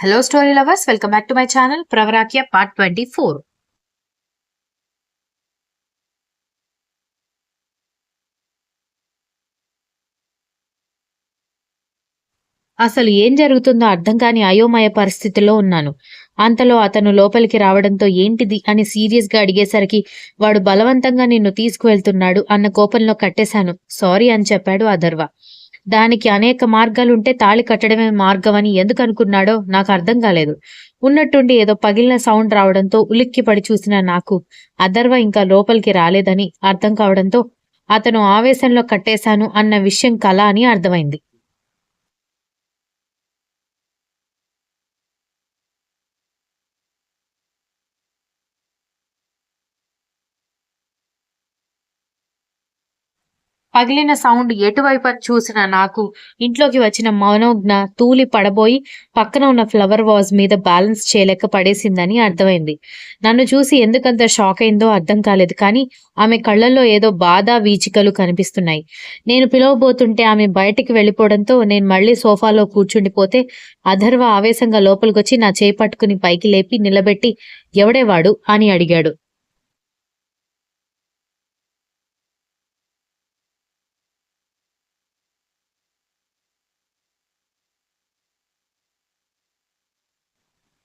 Hello, story lovers. Welcome back to my channel, Pravarakia Part 24. అసలు ఏం జరుగుతుందో అర్థం కాని అయోమయ పరిస్థితిలో ఉన్నాను. అంతలో అతను లోపలికి రావడంతో ఏంటిది అని సీరియస్‌గా అడిగేసరికి వాడు బలవంతంగా నిన్ను తీసుకువెళ్తున్నాడు అన్న కోపంలో కట్టేశాను. సారీ అని చెప్పాడు అథర్వ. దానికి అనేక మార్గాలుంటే తాళి కట్టడమే మార్గమని ఎందుకనుకున్నాడో నాకర్థం కాలేదు. ఉన్నట్టుండి ఏదో పగిలిన సౌండ్ రావడంతో ఉలిక్కిపడి చూసిన నాకు అథర్వ ఇంకా లోపలికి రాలేదని అర్థం కావడంతో అతను ఆవేశంలో కట్టేశాను అన్న విషయం కల అని అర్థమైంది. పగిలిన సౌండ్ ఎటువైపని చూసిన నాకు ఇంట్లోకి వచ్చిన మనోజ్ఞ తూలి పడబోయి పక్కన ఉన్న ఫ్లవర్ వాజ్ మీద బ్యాలెన్స్ చేయలేక పడేసిందని అర్థమైంది. నన్ను చూసి ఎందుకంత షాక్ అయిందో అర్థం కాలేదు, కానీ ఆమె కళ్ళల్లో ఏదో బాధ వీచికలు కనిపిస్తున్నాయి. నేను పిలవబోతుంటే ఆమె బయటికి వెళ్ళిపోవడంతో నేను మళ్ళీ సోఫాలో కూర్చుండిపోతే అథర్వ ఆవేశంగా లోపలికొచ్చి నా చేయి పట్టుకుని పైకి లేపి నిలబెట్టి ఎవడేవాడు అని అడిగాడు.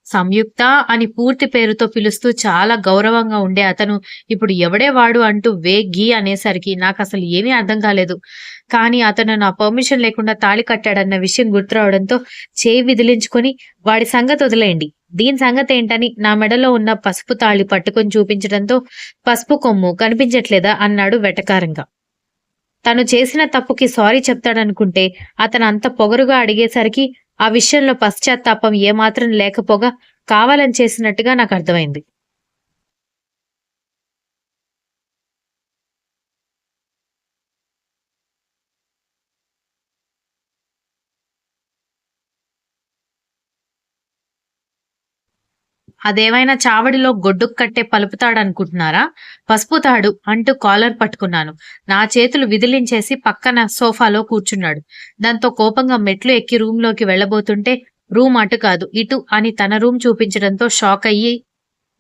సంయుక్త అని పూర్తి పేరుతో పిలుస్తూ చాలా గౌరవంగా ఉండే అతను ఇప్పుడు ఎవడే వాడు అంటూ గీ అనేసరికి నాకసలు ఏమీ అర్థం కాలేదు. కానీ అతను నా పర్మిషన్ లేకుండా తాళి కట్టాడన్న విషయం గుర్తురావడంతో చేయి విదిలించుకొని వాడి సంగతి వదిలేయండి, దీని సంగతి ఏంటని నా మెడలో ఉన్న పసుపు తాళి పట్టుకొని చూపించడంతో పసుపు కొమ్ము కనిపించట్లేదా అన్నాడు వెటకారంగా. తను చేసిన తప్పుకి సారీ చెప్తాడనుకుంటే అతను అంత పొగరుగా అడిగేసరికి ఆ విషయంలో పశ్చాత్తాపం ఏమాత్రం లేకపోగా కావాలని చేసినట్టుగా నాకర్థమైంది. అదేమైనా చావడిలో గొడ్డుకు కట్టే పలుపుతాడనుకుంటున్నారా? పసుపు తాడు అంటూ కాలర్ పట్టుకున్నాను. నా చేతులు విదిలించేసి పక్కన సోఫాలో కూర్చున్నాడు. దాంతో కోపంగా మెట్లు ఎక్కి రూంలోకి వెళ్ళబోతుంటే రూమ్ అటు కాదు ఇటు అని తన రూమ్ చూపించడంతో షాక్ అయ్యి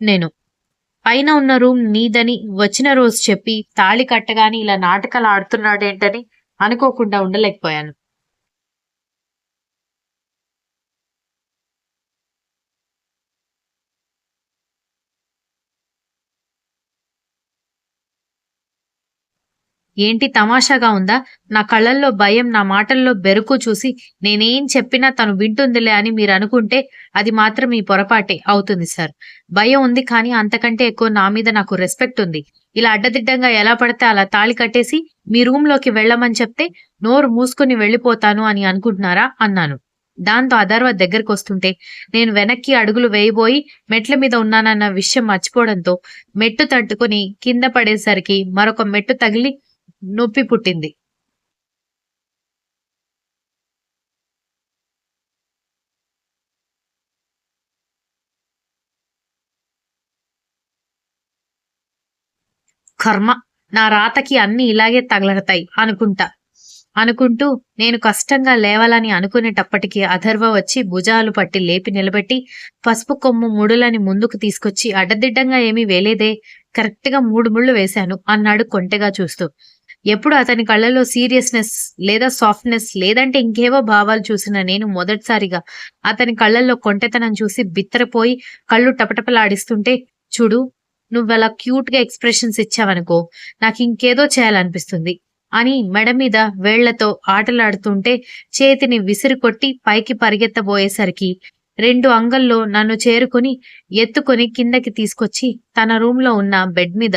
నేను పైన ఉన్న రూమ్ నీదని వచ్చిన రోజు చెప్పి తాళి కట్టగాని ఇలా నాటకాలు ఆడుతున్నాడేంటని అనుకోకుండా ఉండలేకపోయాను. ఏంటి తమాషాగా ఉందా? నా కళ్ళల్లో భయం, నా మాటల్లో బెరుకు చూసి నేనేం చెప్పినా తను వింటుందిలే అని మీరనుకుంటే అది మాత్రం మీ పొరపాటే అవుతుంది సార్. భయం ఉంది, కానీ అంతకంటే ఎక్కువ నా మీద నాకు రెస్పెక్ట్ ఉంది. ఇలా అడ్డదిడ్డంగా ఎలా పడితే అలా తాళి కట్టేసి మీ రూమ్‌లోకి వెళ్ళమని చెప్తే నోరు మూసుకొని వెళ్ళిపోతాను అని అనుకుంటున్నారా? అన్నాను. దాంతో అథర్వ దగ్గరకొస్తుంటే నేను వెనక్కి అడుగులు వేయబోయి మెట్ల మీద ఉన్నానన్న విషయం మర్చిపోవడంతో మెట్టు తట్టుకొని కింద పడేసరికి మరొక మెట్టు తగిలి నొప్పి పుట్టింది. కర్మ! నా రాతకి అన్నీ ఇలాగే తగలడతాయి అనుకుంటూ నేను కష్టంగా లేవాలని అనుకునేటప్పటికి అథర్వ వచ్చి భుజాలు పట్టి లేపి నిలబెట్టి పసుపు కొమ్ము ముడులని ముందుకు తీసుకొచ్చి అడ్డదిడ్డంగా ఏమీ వేలేదే, కరెక్ట్‌గా 3 ముళ్ళు వేశాను అన్నాడు కొంటెగా చూస్తూ. ఎప్పుడు అతని కళ్ళలో సీరియస్‌నెస్ లేదా సాఫ్ట్‌నెస్ లేదంటే ఇంకేవో భావాలు చూసిన నేను మొదటిసారిగా అతని కళ్ళల్లో కొంటెతనం చూసి బిత్తరపోయి కళ్ళు టపటపలాడిస్తుంటే, చూడు నువ్వలా క్యూట్‌గా ఎక్స్‌ప్రెషన్స్ ఇచ్చావనుకో నాకింకేదో చేయాలనిపిస్తుంది అని మెడ మీద వేళ్లతో ఆటలాడుతుంటే చేతిని విసిరికొట్టి పైకి పరిగెత్తబోయేసరికి 2 అంగల్లో నన్ను చేరుకొని ఎత్తుకొని కిందకి తీసుకొచ్చి తన రూమ్‌లో ఉన్న బెడ్ మీద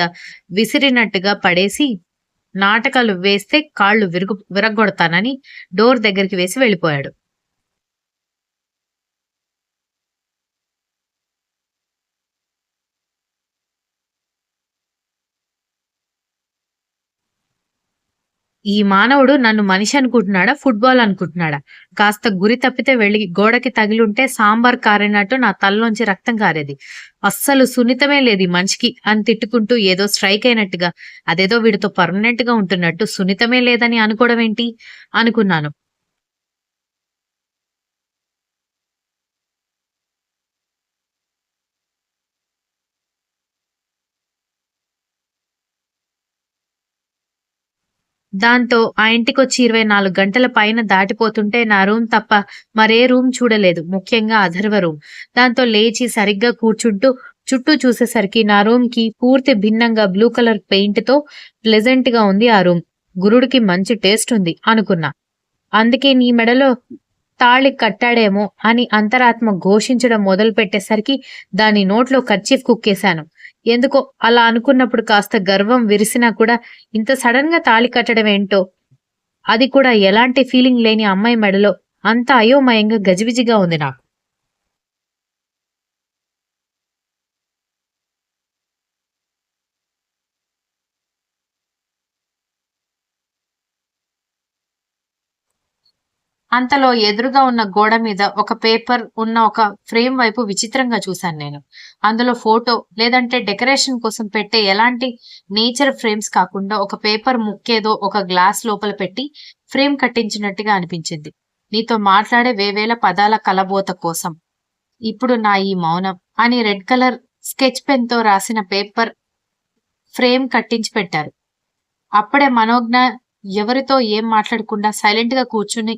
విసిరినట్టుగా పడేసి నాటకాలు వేస్తే కాళ్ళు విరగ్గొడతానని డోర్ దగ్గరికి వేసి వెళ్ళిపోయాడు. ఈ మానవుడు నన్ను మనిషి అనుకుంటున్నాడా? ఫుట్‌బాల్ అనుకుంటున్నాడా? కాస్త గురి తప్పితే వెళ్లి గోడకి తగిలుంటే సాంబార్ కారినట్టు నా తలలోంచి రక్తం కారేది. అస్సలు సున్నితమే లేదు ఈ మనిషికి అని తిట్టుకుంటూ ఏదో స్ట్రైక్ అయినట్టుగా, అదేదో వీడితో పర్మనెంట్‌గా ఉంటున్నట్టు సున్నితమే లేదని అనుకోవడం ఏంటి అనుకున్నాను. దాంతో ఆ ఇంటికొచ్చి 24 గంటల పైన దాటిపోతుంటే నా రూమ్ తప్ప మరే రూమ్ చూడలేదు. ముఖ్యంగా అథర్వ రూమ్. దాంతో లేచి సరిగ్గా కూర్చుంటూ చుట్టూ చూసేసరికి నా రూమ్‌కి పూర్తి భిన్నంగా బ్లూ కలర్ పెయింట్‌తో ప్లెజెంట్‌గా ఉంది ఆ రూమ్. గురుడికి మంచి టేస్ట్ ఉంది అనుకున్నా. అందుకే నీ మెడలో తాళి కట్టాడేమో అని అంతరాత్మ ఘోషించడం మొదలుపెట్టేసరికి దాని నోట్లో కర్చీఫ్ కుక్కేశాను. ఎందుకో అలా అనుకున్నప్పుడు కాస్త గర్వం విరిసినా కూడా ఇంత సడన్‌గా తాళి కట్టడం ఏంటో, అది కూడా ఎలాంటి ఫీలింగ్ లేని అమ్మాయి మెడలో అంత అయోమయంగా గజిబిజిగా ఉంది నాకు. అంతలో ఎదురుగా ఉన్న గోడ మీద ఒక పేపర్ ఉన్న ఒక ఫ్రేమ్ వైపు విచిత్రంగా చూశాను నేను. అందులో ఫోటో లేదంటే డెకరేషన్ కోసం పెట్టే ఎలాంటి నేచర్ ఫ్రేమ్స్ కాకుండా ఒక పేపర్ ముక్కేదో ఒక గ్లాస్ లోపల పెట్టి ఫ్రేమ్ కట్టించినట్టుగా అనిపించింది. నీతో మాట్లాడే వేవేల పదాల కలబోత కోసం ఇప్పుడు నా ఈ మౌనం అని రెడ్ కలర్ స్కెచ్ పెన్ తో రాసిన పేపర్ ఫ్రేమ్ కట్టించి పెట్టారు. అప్పుడే మనోజ్ఞ ఎవరితో ఏం మాట్లాడకుండా సైలెంట్ గా కూర్చుని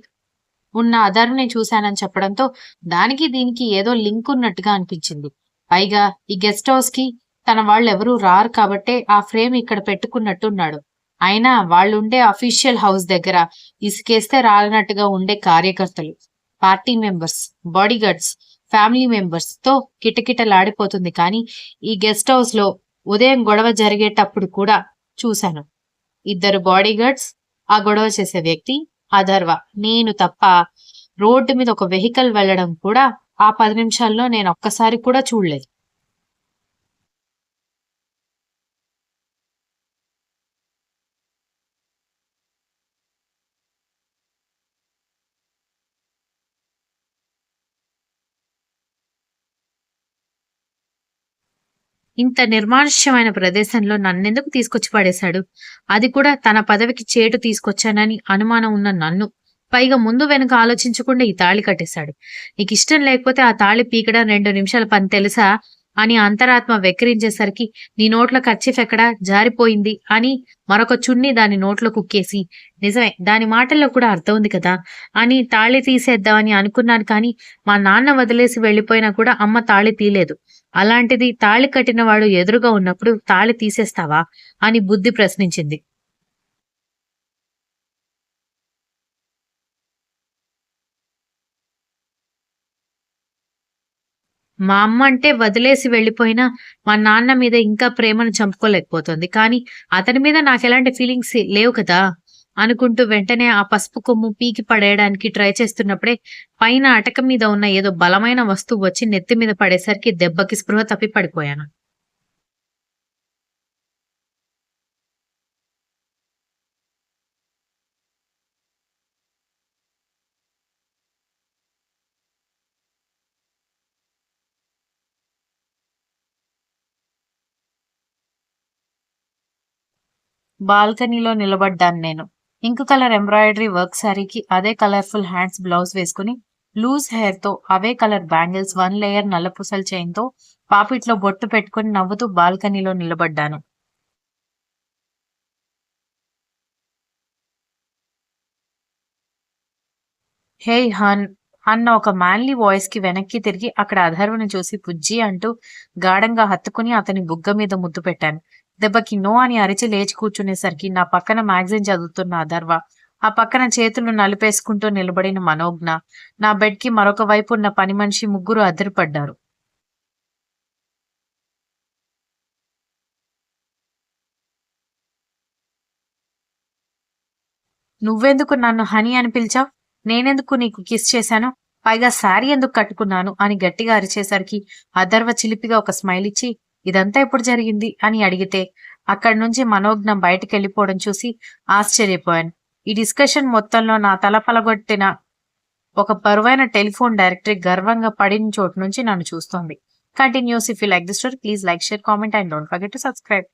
ఉన్న అదర్‌ని చూశానని చెప్పడంతో దానికి దీనికి ఏదో లింక్ ఉన్నట్టుగా అనిపించింది. పైగా ఈ గెస్ట్ హౌస్‌కి తన వాళ్ళెవరూ రారు కాబట్టే ఆ ఫ్రేమ్ ఇక్కడ పెట్టుకున్నట్టున్నాడు. అయినా వాళ్ళుండే అఫీషియల్ హౌస్ దగ్గర ఇసుకేస్తే రాలనట్టుగా ఉండే కార్యకర్తలు, party members, bodyguards, family members తో కిటకిటలాడిపోతుంది. కానీ ఈ గెస్ట్ హౌస్‌లో ఉదయం గొడవ జరిగేటప్పుడు కూడా చూశాను. ఇద్దరు బాడీగార్డ్స్, ఆ గొడవ చేసే వ్యక్తి, అథర్వ. నేను తప్ప రోడ్డు మీద ఒక వెహికల్ వెళ్ళడం కూడా ఆ 10 నిమిషాల్లో నేనొక్కసారి కూడా చూడలేదు. ఇంత నిర్మానుష్యమైన ప్రదేశంలో నన్నెందుకు తీసుకొచ్చి పడేశాడు? అది కూడా తన పదవికి చేటు తీసుకొచ్చానని అనుమానం ఉన్న నన్ను. పైగా ముందు వెనుక ఆలోచించకుండా ఈ తాళి కట్టేశాడు. నీకిష్టం లేకపోతే ఆ తాళి పీకడం 2 నిమిషాల పని తెలుసా? అని అంతరాత్మ వెక్కిరించేసరికి నీ నోట్లో కర్చీఫ్ ఎక్కడా? జారిపోయింది అని మరొక చున్ని దాని నోట్లో కుక్కేసి, నిజమే దాని మాటల్లో కూడా అర్థం ఉంది కదా! అని తాళి తీసేద్దామని అనుకున్నాను కానీ, మా నాన్న వదిలేసి వెళ్ళిపోయినా కూడా అమ్మ తాళి తీయలేదు. అలాంటిది తాళి కట్టినవాడు ఎదురుగా ఉన్నప్పుడు తాళి తీసేస్తావా? అని బుద్ధి ప్రశ్నించింది. మా అమ్మ అంటే వదిలేసి వెళ్ళిపోయినా, మా నాన్న మీద ఇంకా ప్రేమను చంపుకోలేకపోతుంది. కానీ అతని మీద నాకెలాంటి ఫీలింగ్స్ లేవు కదా! అనుకుంటూ వెంటనే ఆ పసుపు కొమ్ము పీకి పడేయడానికి ట్రై చేస్తున్నప్పుడే పైన అటక మీద ఉన్న ఏదో బలమైన వస్తువు వచ్చి నెత్తి మీద పడేసరికి దెబ్బకి స్పృహ తప్పి పడిపోయాను. బాల్కనీలో నిలబడ్డాను నేను. పింక్ కలర్ ఎంబ్రాయిడరీ వర్క్ శారీకి అదే కలర్‌ఫుల్ హ్యాండ్స్ బ్లౌజ్ వేసుకొని, లూజ్ హెయిర్‌తో అవే కలర్ బ్యాంగిల్స్, 1 లేయర్ నల్ల పూసల చైన్‌తో, పాపిట్లో బొట్టు పెట్టుకొని నవ్వుతూ బాల్కనీలో నిలబడ్డాను. హేయ్ హన్ అన్న ఒక మ్యాన్లీ వాయిస్ కి వెనక్కి తిరిగి అక్కడ అథర్వని చూసి బుజ్జి అంటూ గాఢంగా హత్తుకుని అతని బుగ్గ మీద ముద్దు పెట్టాను. దెబ్బకి నో అని అరిచి లేచి కూర్చునేసరికి నా పక్కన మ్యాగజైన్ చదువుతున్న అథర్వ, ఆ పక్కన చేతులు నలిపేసుకుంటూ నిలబడిన మనోజ్ఞ, నా బెడ్ కి మరొక వైపు ఉన్న పని మనిషి ముగ్గురు అదిరిపడ్డారు. నువ్వెందుకు నన్ను హనీ అని పిలిచావు? నేనెందుకు నీకు కిస్ చేశాను? పైగా శారీ ఎందుకు కట్టుకున్నాను? అని గట్టిగా అరిచేసరికి అథర్వ చిలిపిగా ఒక స్మైల్ ఇచ్చి, ఇదంతా ఎప్పుడు జరిగింది? అని అడిగితే, అక్కడి నుంచి మనోజ్ఞం బయటికెళ్ళిపోవడం చూసి ఆశ్చర్యపోయాను. ఈ డిస్కషన్ మొత్తంలో నా తల పలగొట్టిన ఒక బరువైన టెలిఫోన్ డైరెక్టరీ గర్వంగా పడిన చోటు నుంచి నన్ను చూస్తోంది. Continuous if you like the story please like, share, comment and don't forget to subscribe.